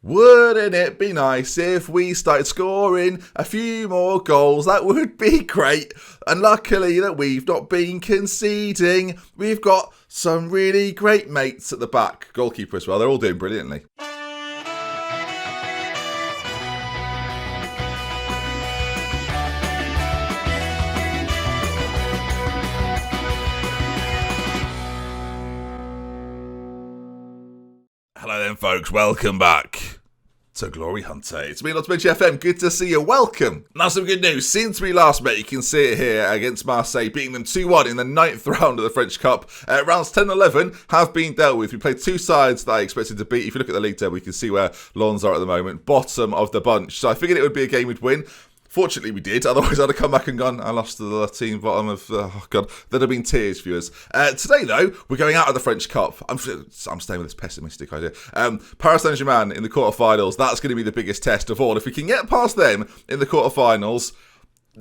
Wouldn't it be nice if we started scoring a few more goals? That would be great. And luckily that we've not been conceding. We've got some really great mates at the back. Goalkeeper as well. They're all doing brilliantly. Hello then, folks. Welcome back to Glory Hunter. It's me, DoctorBenjyFM. Good to see you. Welcome. Now, some good news. Since we last met, you can see it here against Marseille, beating them 2-1 in the 9th round of the French Cup. Rounds 10 and 11 have been dealt with. We played two sides that I expected to beat. If you look at the league table, you can see where Lens are at the moment. Bottom of the bunch. So I figured it would be a game we'd win. Fortunately, we did. Otherwise, I'd have come back and gone, I lost to the team bottom of... oh, God. There'd have been tears, viewers. Today, though, we're going out of the French Cup. I'm staying with this pessimistic idea. Paris Saint-Germain in the quarterfinals. That's going to be the biggest test of all. If we can get past them in the quarterfinals,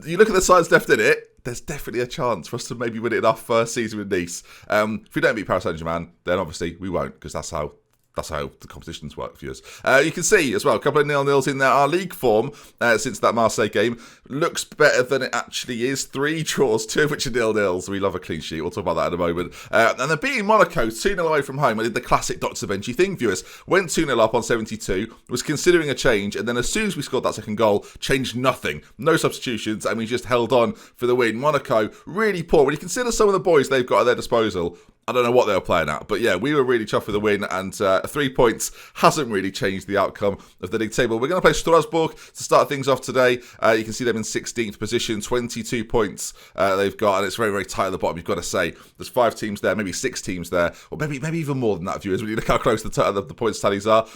you look at the sides left in it, there's definitely a chance for us to maybe win it in our first season with Nice. If we don't beat Paris Saint-Germain, then obviously we won't, because that's how the competitions work, viewers. You can see as well, a couple of 0-0s in there. Our league form since that Marseille game looks better than it actually is. 3 draws, 2 of which are 0-0s. We love a clean sheet. We'll talk about that in a moment. And then beating Monaco 2-0 away from home. I did the classic Dr. Benji thing, viewers. Went 2-0 up on 72, was considering a change, and then as soon as we scored that second goal, changed nothing. No substitutions, and we just held on for the win. Monaco, really poor. When you consider some of the boys they've got at their disposal, I don't know what they were playing at, but yeah, we were really chuffed with the win, and 3 points hasn't really changed the outcome of the league table. We're going to play Strasbourg to start things off today. You can see them in 16th position, 22 points they've got, and it's very, very tight at the bottom, you've got to say. There's 5 teams there, maybe 6 teams there, or maybe even more than that, viewers, when you look how close the points tallies are.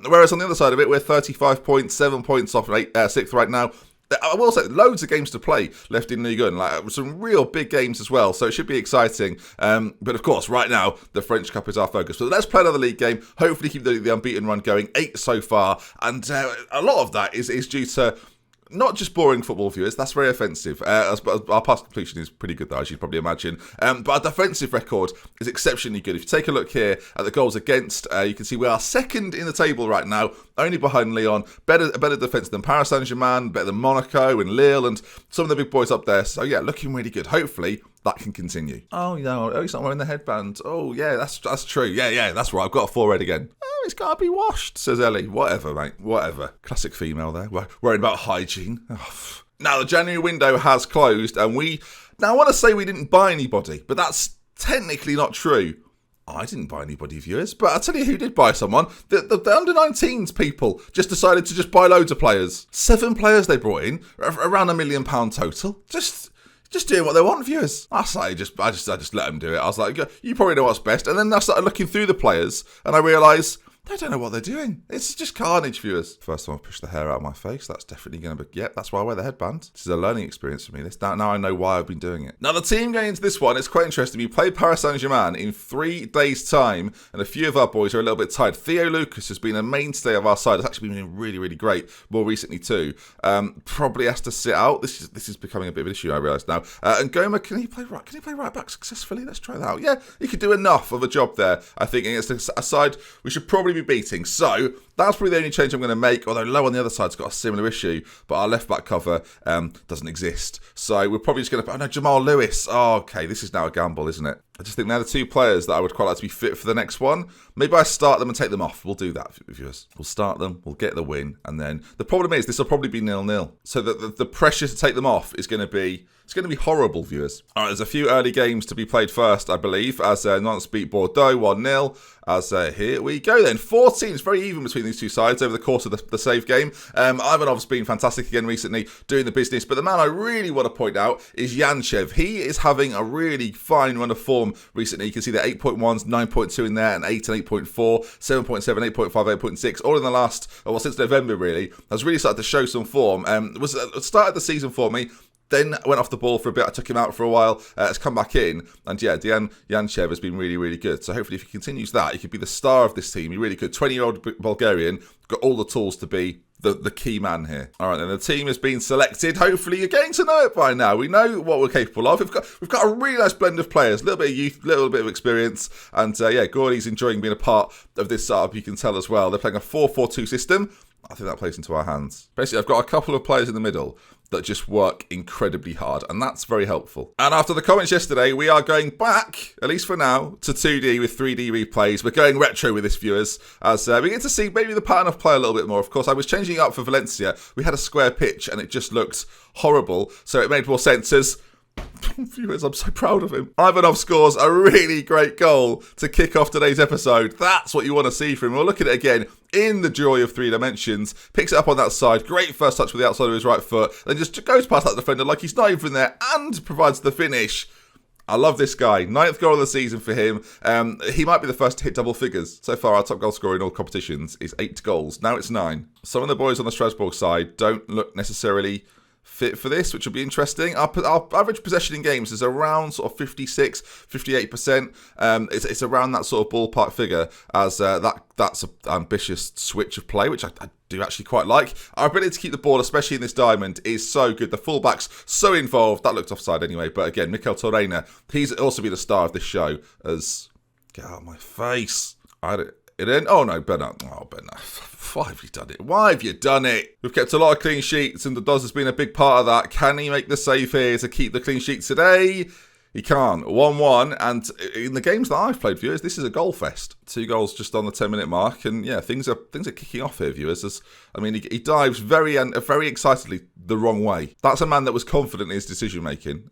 Whereas on the other side of it, we're 35 points, 7 points off 6th right now. I will say, loads of games to play left in Ligue 1, like some real big games as well, so it should be exciting. But of course, right now, the French Cup is our focus. So let's play another league game, hopefully keep the unbeaten run going, 8 so far, and a lot of that is due to not just boring football, viewers, that's very offensive. Our pass completion is pretty good, though, as you'd probably imagine. But our defensive record is exceptionally good. If you take a look here at the goals against, you can see we are second in the table right now, only behind Lyon. Better defence than Paris Saint-Germain, better than Monaco and Lille, and some of the big boys up there. So, yeah, looking really good. Hopefully, that can continue. Oh, no, he's not wearing the headband. Oh, yeah, that's true. Yeah, that's right. I've got a forehead again. Oh, it's got to be washed, says Ellie. Whatever, mate, whatever. Classic female there. Worried about hygiene. Oh. Now, the January window has closed, and now I want to say we didn't buy anybody, but that's technically not true. I didn't buy anybody, viewers, but I'll tell you who did buy someone. The under-19s people just decided to just buy loads of players. 7 players they brought in, around £1 million total. Just doing what they want, viewers. I just let them do it. I was like, you probably know what's best. And then I started looking through the players, and I realised they don't know what they're doing. It's just carnage, viewers. First time I pushed the hair out of my face. That's definitely going to be... Yep, that's why I wear the headband. This is a learning experience for me. Now I know why I've been doing it. Now, the team going into this one is quite interesting. We played Paris Saint-Germain in 3 days' time, and a few of our boys are a little bit tired. Theo Lucas has been a mainstay of our side. It's actually been really, really great more recently too. Probably has to sit out. This is becoming a bit of an issue, I realise now. And Goma, can he play right back successfully? Let's try that out. Yeah, he could do enough of a job there, I think. Against a side we should probably be beating. So that's probably the only change I'm going to make, although Low on the other side's got a similar issue, but our left back cover doesn't exist. So we're probably just going to... Oh no, Jamal Lewis. Oh, okay, this is now a gamble, isn't it? I just think they're the 2 players that I would quite like to be fit for the next one. Maybe I start them and take them off. We'll do that, viewers. We'll start them, we'll get the win, and then... The problem is, this will probably be 0-0. So the pressure to take them off is going to be... It's going to be horrible, viewers. All right, there's a few early games to be played first, I believe, as Nantes beat Bordeaux 1-0. As here we go then. 4 teams, very even between these 2 sides over the course of the save game. Ivanov's been fantastic again recently, doing the business. But the man I really want to point out is Yanchev. He is having a really fine run of form recently. You can see the 8.1s, 9.2 in there, and 8 and 8.4, 7.7, 8.5, 8.6, all in the last, since November really, has really started to show some form. Started the season for me. Then went off the ball for a bit. I took him out for a while. Has come back in. And yeah, Dejan Yanchev has been really, really good. So hopefully if he continues that, he could be the star of this team. He really could. 20-year-old Bulgarian, got all the tools to be the key man here. All right, then the team has been selected. Hopefully you're getting to know it by now. We know what we're capable of. We've got a really nice blend of players, a little bit of youth, a little bit of experience, and yeah, Gordy's enjoying being a part of this setup. You can tell as well. They're playing a 4-4-2 system. I think that plays into our hands. Basically, I've got a couple of players in the middle that just work incredibly hard, and that's very helpful. And after the comments yesterday, we are going back, at least for now, to 2D with 3D replays. We're going retro with this, viewers, as we get to see maybe the pattern of play a little bit more. Of course, I was changing it up for Valencia. We had a square pitch, and it just looked horrible, so it made more sense as... Viewers, I'm so proud of him. Ivanov scores a really great goal to kick off today's episode. That's what you want to see from him. We'll look at it again in the joy of 3 dimensions. Picks it up on that side. Great first touch with the outside of his right foot. Then just goes past that defender like he's not even there and provides the finish. I love this guy. 9th goal of the season for him. He might be the first to hit double figures. So far, our top goal scorer in all competitions is 8 goals. Now it's 9. Some of the boys on the Strasbourg side don't look necessarily fit for this, which will be interesting. Our average possession in games is around sort of 56, 58%. It's around that sort of ballpark figure, as that's an ambitious switch of play, which I do actually quite like. Our ability to keep the ball, especially in this diamond, is so good. The fullback's so involved. That looked offside anyway, but again, Mikel Torreira, he's also be the star of this show, as... Get out of my face. Oh no, Bernard. Oh, Bernard. Why have you done it? Why have you done it? We've kept a lot of clean sheets, and the Doz has been a big part of that. Can he make the save here to keep the clean sheet today? He can't. 1-1, and in the games that I've played, viewers, this is a goal fest. 2 goals just on the 10-minute mark, and yeah, things are kicking off here, viewers. He dives very excitedly the wrong way. That's a man that was confident in his decision making.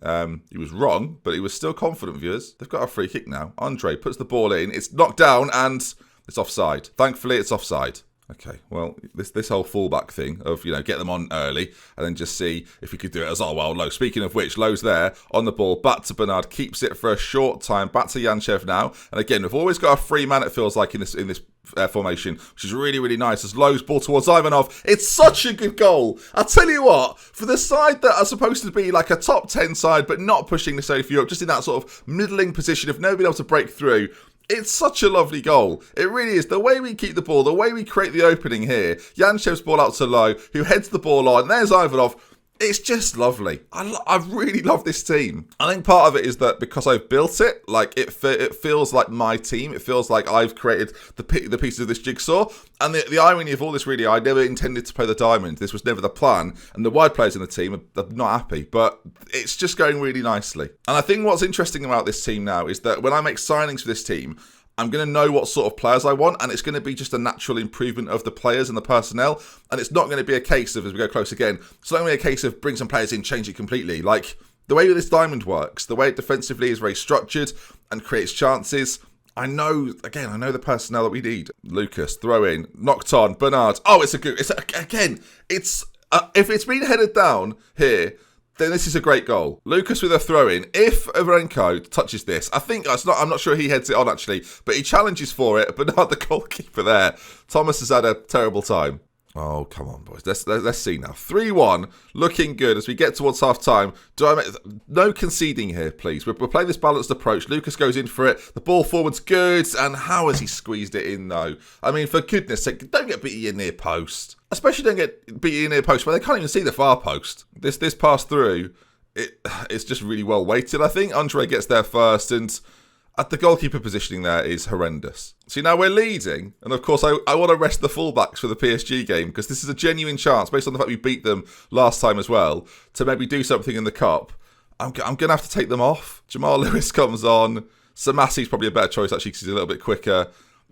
He was wrong, but he was still confident, viewers. They've got a free kick now. Andre puts the ball in. It's knocked down, and it's offside. Thankfully, it's offside. Okay, well, this whole fullback thing of, get them on early and then just see if we could do it as, Low. Speaking of which, Low's there on the ball, back to Bernard, keeps it for a short time, back to Yanchev now. And again, we've always got a free man, it feels like, in this formation, which is really, really nice. As Low's ball towards Ivanov, it's such a good goal. I'll tell you what, for the side that are supposed to be like a top 10 side, but not pushing necessarily for Europe, just in that sort of middling position of nobody able to break through, it's such a lovely goal. It really is. The way we keep the ball, the way we create the opening here. Yanchev's ball out to Low, who heads the ball on. There's Ivanov. It's just lovely. I really love this team. I think part of it is that because I've built it, it feels like my team. It feels like I've created the pieces of this jigsaw. And the irony of all this, really, I never intended to play the diamond. This was never the plan. And the wide players in the team are not happy. But it's just going really nicely. And I think what's interesting about this team now is that when I make signings for this team, I'm going to know what sort of players I want, and it's going to be just a natural improvement of the players and the personnel, and it's not going to be a case of, as we go close again, it's not going to be a case of bring some players in, change it completely. Like, the way this diamond works, the way it defensively is very structured and creates chances, I know the personnel that we need. Lucas, throw in, knocked on, Bernard, if it's been headed down here, then this is a great goal. Lucas with a throw-in. If Avrenko touches this, I'm not sure he heads it on actually, but he challenges for it. Bernard, the goalkeeper there. Thomas has had a terrible time. Oh, come on, boys. Let's see now. 3-1, looking good as we get towards half-time. No conceding here, please. We're playing this balanced approach. Lucas goes in for it. The ball forward's good. And how has he squeezed it in, though? I mean, for goodness sake, don't get beaten in near post. Especially don't get beaten in near post where they can't even see the far post. This pass through, it's just really well weighted, I think. Andre gets there first, and at the goalkeeper positioning there is horrendous. See, now we're leading, and of course I want to rest the fullbacks for the PSG game, because this is a genuine chance, based on the fact we beat them last time as well, to maybe do something in the cup. I'm going to have to take them off. Jamal Lewis comes on. Samasi's probably a better choice, actually, because he's a little bit quicker.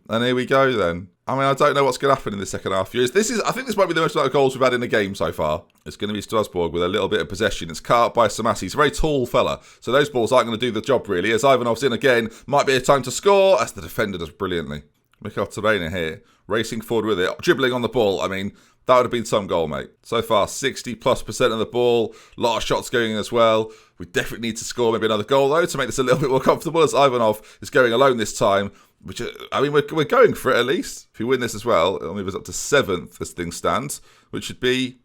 And here we go, then. I mean, I don't know what's going to happen in the second half. I think this might be the most amount of goals we've had in the game so far. It's going to be Strasbourg with a little bit of possession. It's cut up by Samasi. He's a very tall fella, so those balls aren't going to do the job, really. As Ivanov's in again, might be a time to score, as the defender does brilliantly. Mikel Torreira here, racing forward with it, dribbling on the ball. I mean, that would have been some goal, mate. So far, 60+% of the ball. A lot of shots going in as well. We definitely need to score maybe another goal, though, to make this a little bit more comfortable, as Ivanov is going alone this time. Which, I mean, we're going for it at least. If we win this as well, it'll move us up to 7th as things stand, which should be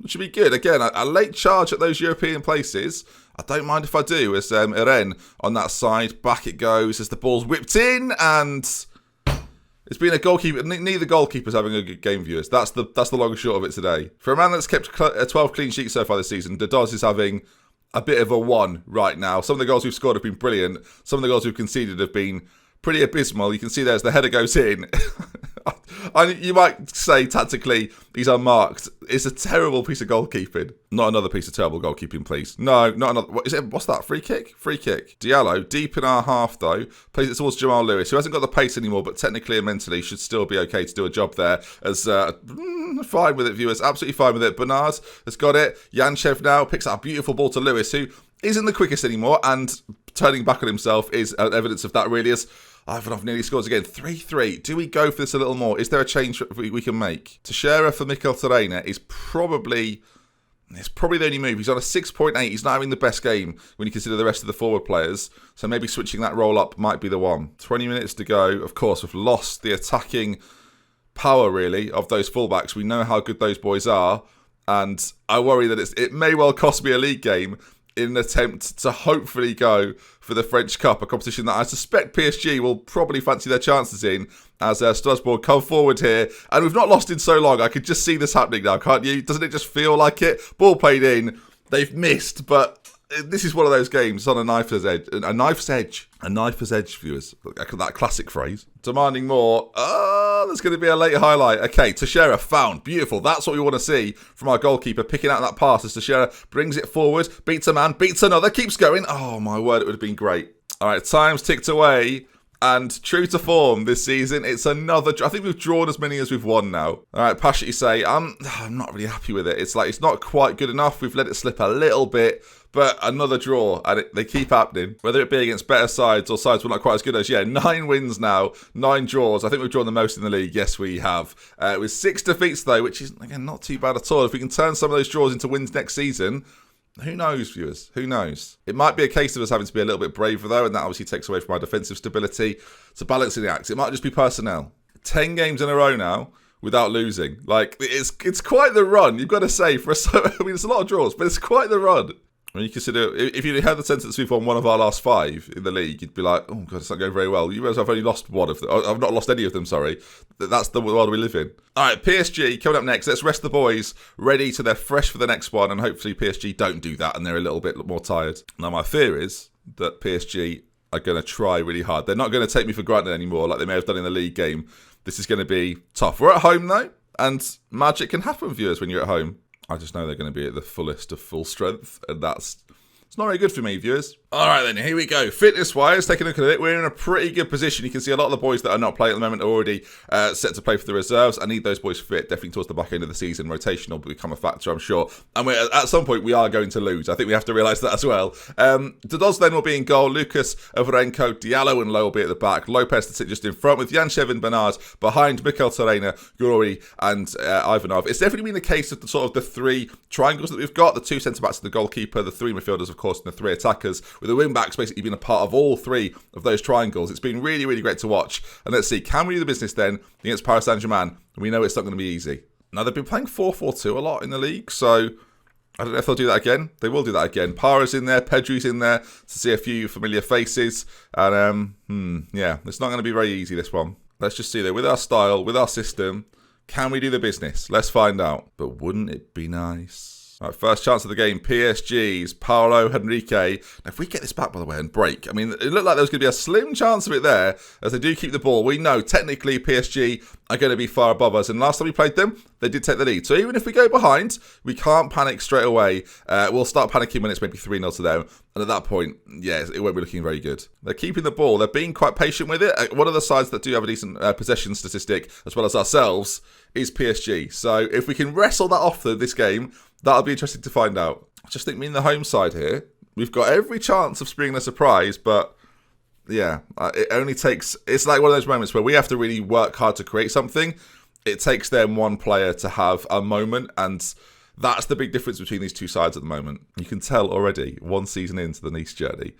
good. Again, a late charge at those European places. I don't mind if I do. As Eren on that side, back it goes as the ball's whipped in, and It's been a goalkeeper. Neither goalkeeper's having a good game, viewers. That's the long and short of it today. For a man that's kept 12 clean sheets so far this season, Dodos is having a bit of a 1 right now. Some of the goals we've scored have been brilliant. Some of the goals we've conceded have been pretty abysmal. You can see there as the header goes in. You might say tactically he's unmarked. It's a terrible piece of goalkeeping. Not another piece of terrible goalkeeping, please. No, not another. What's that? Free kick? Free kick. Diallo, deep in our half though, plays it towards Jamal Lewis, who hasn't got the pace anymore, but technically and mentally should still be okay to do a job there. As fine with it, viewers. Absolutely fine with it. Bernard has got it. Yanchev now picks up a beautiful ball to Lewis, who isn't the quickest anymore, and turning back on himself is evidence of that, really. As Ivanov nearly scores again. 3-3. Do we go for this a little more? Is there a change we can make? Teixeira for Mkhitaryan is probably the only move. He's on a 6.8. He's not having the best game when you consider the rest of the forward players. So maybe switching that roll up might be the one. 20 minutes to go. Of course, we've lost the attacking power, really, of those fullbacks. We know how good those boys are. And I worry that it may well cost me a league game in an attempt to hopefully go for the French Cup, a competition that I suspect PSG will probably fancy their chances in, as Strasbourg come forward here. And we've not lost in so long. I could just see this happening now, can't you? Doesn't it just feel like it? Ball played in. They've missed, but this is one of those games on a knife's edge. A knife's edge. A knife's edge, viewers. That classic phrase. Demanding more. There's going to be a late highlight. Okay, Teixeira found. Beautiful. That's what we want to see from our goalkeeper, picking out that pass as Teixeira brings it forward, beats a man, beats another, keeps going. Oh, my word, it would have been great. All right, time's ticked away. And true to form this season, it's another. I think we've drawn as many as we've won now. All right, passionately say, I'm not really happy with it. It's like it's not quite good enough. We've let it slip a little bit, but another draw, and they keep happening. Whether it be against better sides or sides we're not quite as good as. 9 wins now, 9 draws. I think we've drawn the most in the league. Yes, we have. With 6 defeats though, which is again not too bad at all. If we can turn some of those draws into wins next season. Who knows, viewers? Who knows? It might be a case of us having to be a little bit braver, though, and that obviously takes away from our defensive stability. It's a balancing act. It might just be personnel. 10 games in a row now without losing. Like, it's quite the run, you've got to say. It's a lot of draws, but it's quite the run. When you consider, if you had the sentence we've won one of our last 5 in the league, you'd be like, oh God, it's not going very well. You realize I've only lost one of them. I've not lost any of them, sorry. That's the world we live in. All right, PSG coming up next. Let's rest the boys ready so they're fresh for the next one, and hopefully PSG don't do that and they're a little bit more tired. Now, my fear is that PSG are going to try really hard. They're not going to take me for granted anymore like they may have done in the league game. This is going to be tough. We're at home, though, and magic can happen, viewers, when you're at home. I just know they're going to be at the fullest of full strength, and it's not very good for me, viewers. All right, then, here we go. Fitness-wise, taking a look at it, we're in a pretty good position. You can see a lot of the boys that are not playing at the moment are already set to play for the reserves. I need those boys fit, definitely towards the back end of the season. Rotation will become a factor, I'm sure. And at some point, we are going to lose. I think we have to realise that as well. Dodos then will be in goal. Lucas, Ovrenko, Diallo and Lowe will be at the back. Lopez to sit just in front with Yanchev and Bernard behind Mkhitaryan, Gururi and Ivanov. It's definitely been the case of the 3 triangles that we've got. The 2 centre-backs, the goalkeeper, the 3 midfielders, of course, and the 3 attackers, with the wing-backs basically being a part of all 3 of those triangles. It's been really, really great to watch. And let's see, can we do the business then against Paris Saint-Germain? We know it's not going to be easy. Now, they've been playing 4-4-2 a lot in the league, so I don't know if they'll do that again. They will do that again. Para's in there, Pedri's in there to see a few familiar faces. And, yeah, it's not going to be very easy, this one. Let's just see, though, with our style, with our system, can we do the business? Let's find out. But wouldn't it be nice? All right, first chance of the game, PSG's Paolo Henrique. Now, if we get this back, by the way, and break, I mean, it looked like there was going to be a slim chance of it there, as they do keep the ball. We know, technically, PSG are going to be far above us, and last time we played them, they did take the lead. So even if we go behind, we can't panic straight away. We'll start panicking when it's maybe 3-0 to them, and at that point, yeah, it won't be looking very good. They're keeping the ball. They're being quite patient with it. One of the sides that do have a decent possession statistic, as well as ourselves, is PSG. So if we can wrestle that off this game, that'll be interesting to find out. I just think me and the home side here, we've got every chance of springing a surprise, but yeah, it only takes, it's like one of those moments where we have to really work hard to create something. It takes them one player to have a moment, and that's the big difference between these 2 sides at the moment. You can tell already, 1 season into the Nice journey,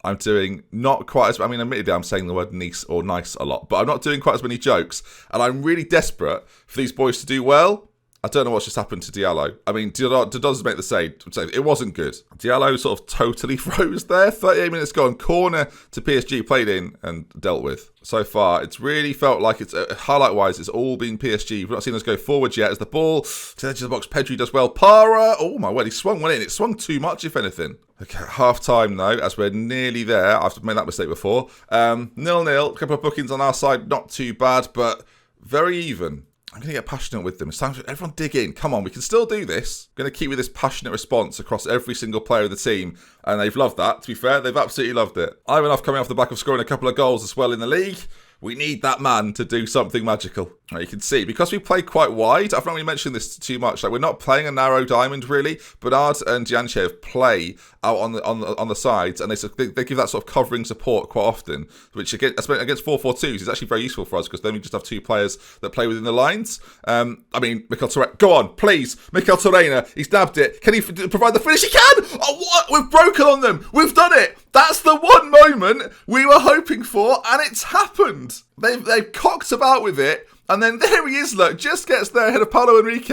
I'm doing not quite as, I mean, admittedly, I'm saying the word Nice or nice a lot, but I'm not doing quite as many jokes, and I'm really desperate for these boys to do well. I don't know what's just happened to Diallo. I mean, does make the save. It wasn't good. Diallo sort of totally froze there. 38 minutes gone. Corner to PSG, played in and dealt with. So far, it's really felt like it's, highlight-wise, it's all been PSG. We've not seen us go forward yet. As the ball to the edge of the box, Pedri does well. Para, oh my word, he swung one in. It swung too much, if anything. Okay, half-time, though, as we're nearly there. I've made that mistake before. 0-0, a couple of bookings on our side. Not too bad, but very even. I'm going to get passionate with them. It's time for everyone dig in. Come on, we can still do this. I'm going to keep with this passionate response across every single player of the team. And they've loved that. To be fair, they've absolutely loved it. Ivanov coming off the back of scoring a couple of goals as well in the league. We need that man to do something magical. Now, you can see, because we play quite wide, I've not really mentioned this too much, like we're not playing a narrow diamond really. Bernard and Janchev play out on the sides, and they give that sort of covering support quite often, which against 4-4-2s is actually very useful for us, because then we just have two players that play within the lines. I mean, Mikel Torreira, go on, please. Mikel Torreira, he's nabbed it. Can he provide the finish? He can! Oh, what? We've broken on them. We've done it. That's the one moment we were hoping for, and it's happened. They've cocked about with it, and then there he is, look, just gets there ahead of Paulo Henrique,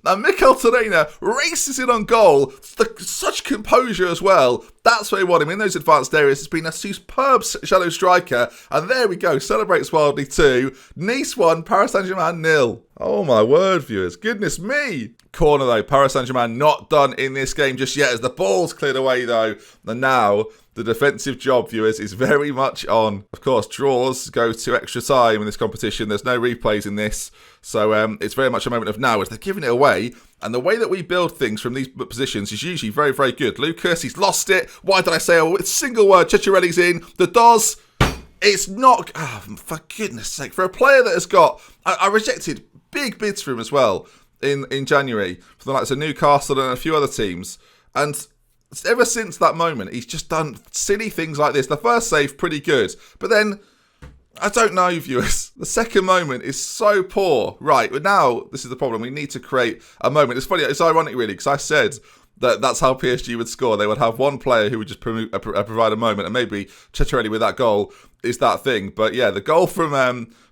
and Mikel Torreira races in on goal. Such composure as well. That's what we want him in those advanced areas. It's been a superb shadow striker, and there we go, celebrates wildly too. Nice 1, Paris Saint-Germain 0. Oh my word, viewers, goodness me. Corner though, Paris Saint-Germain not done in this game just yet, as the ball's cleared away though, and now the defensive job, viewers, is very much on. Of course, draws go to extra time in this competition. There's no replays in this. So it's very much a moment of now as they're giving it away. And the way that we build things from these positions is usually very, very good. Lucas, he's lost it. Why did I say a single word? Chicharelli's in. The DOS, it's not... Oh, for goodness sake. For a player that has got... I rejected big bids for him as well in January for the likes of Newcastle and a few other teams. And... ever since that moment, he's just done silly things like this. The first save, pretty good. But then, I don't know, viewers. The second moment is so poor. Right, but now, this is the problem. We need to create a moment. It's funny, it's ironic, really, because I said that that's how PSG would score. They would have one player who would just provide a moment, and maybe Chicharelli with that goal is that thing. But yeah, the goal from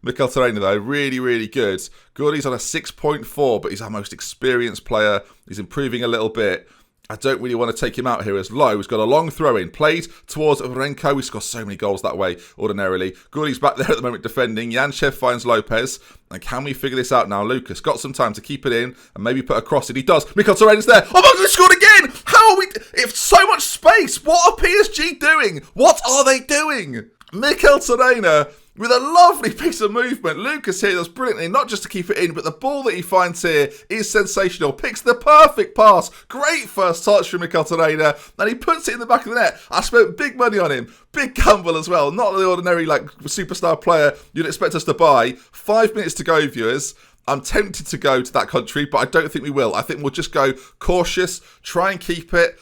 Mikel Torreira, though, really, really good. Gourdy's on a 6.4, but he's our most experienced player. He's improving a little bit. I don't really want to take him out here as low. He's got a long throw-in. Played towards Renko. We score so many goals that way, ordinarily. Gourdy's back there at the moment defending. Janchev finds Lopez. And can we figure this out now? Lucas got some time to keep it in and maybe put a cross in. He does. Mikel Torreira's there. Oh my God, he scored again! How are we... If so much space. What are PSG doing? What are they doing? Mikel Torreira... with a lovely piece of movement. Lucas here does brilliantly, not just to keep it in, but the ball that he finds here is sensational. Picks the perfect pass. Great first touch from Mikel Torreira, and he puts it in the back of the net. I spent big money on him. Big gamble as well. Not the ordinary superstar player you'd expect us to buy. 5 minutes to go, viewers. I'm tempted to go to that country, but I don't think we will. I think we'll just go cautious, try and keep it.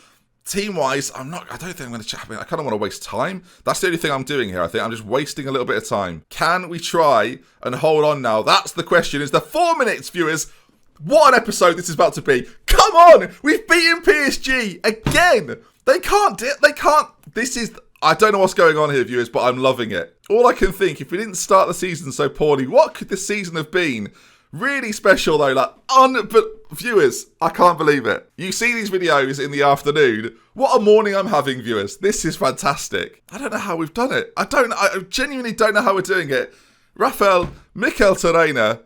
Team-wise, I don't think I'm going to chat. I kind of want to waste time. That's the only thing I'm doing here, I think. I'm just wasting a little bit of time. Can we try and hold on now? That's the question. Is the 4 minutes, viewers? What an episode this is about to be. Come on! We've beaten PSG again! They can't. This is... I don't know what's going on here, viewers, but I'm loving it. All I can think, if we didn't start the season so poorly, what could this season have been? Really special though, but viewers, I can't believe it. You see these videos in the afternoon. What a morning I'm having, viewers. This is fantastic. I don't know how we've done it. I genuinely don't know how we're doing it. Mikel Torreira,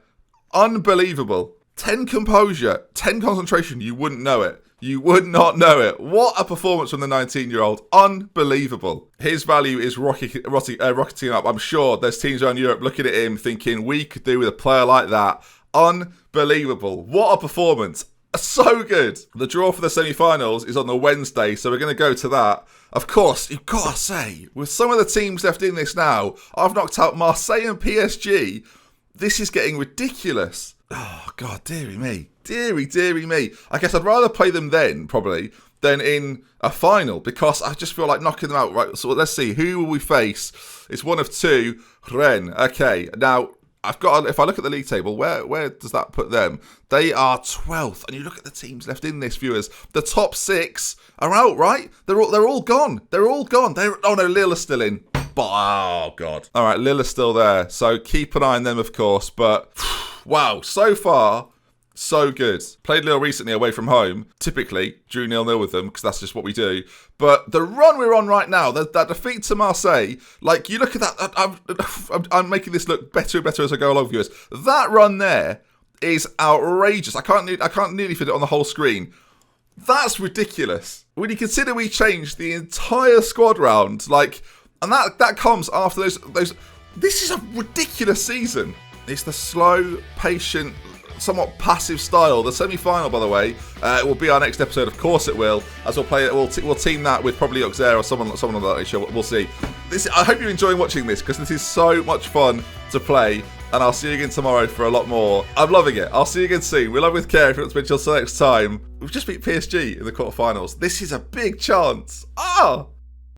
unbelievable. 10 composure, 10 concentration, you wouldn't know it. You would not know it. What a performance from the 19-year-old. Unbelievable. His value is rocketing up. I'm sure there's teams around Europe looking at him thinking we could do with a player like that. Unbelievable. What a performance. So good. The draw for the semi-finals is on the Wednesday, so we're going to go to that. Of course, you've got to say, with some of the teams left in this now, I've knocked out Marseille and PSG. This is getting ridiculous. Oh, God, dearie me. Dearie me. I guess I'd rather play them then, probably, than in a final, because I just feel like knocking them out. Right, so let's see. Who will we face? It's one of two. Rennes. Okay, now, if I look at the league table, where does that put them? They are 12th. And you look at the teams left in this, viewers. The top 6 are out, right? They're all gone. Oh, no, Lille are still in. Oh, God. All right, Lille are still there. So keep an eye on them, of course. But, wow, so far... So good. Played Lille recently away from home. Typically, drew 0-0 with them because that's just what we do. But the run we're on right now, that defeat to Marseille, like, you look at that, I'm making this look better and better as I go along, viewers. That run there is outrageous. I can't nearly fit it on the whole screen. That's ridiculous. When you consider we changed the entire squad round, like, and that comes after those. This is a ridiculous season. It's the slow, patient, somewhat passive style. The semi-final, by the way, it will be our next episode. Of course, it will. As we'll play it, we'll team that with probably Auxerre or someone on that show. We'll see. I hope you're enjoying watching this because this is so much fun to play. And I'll see you again tomorrow for a lot more. I'm loving it. I'll see you again soon. We love with care if you want to spend your next time. We've just beat PSG in the quarterfinals. This is a big chance.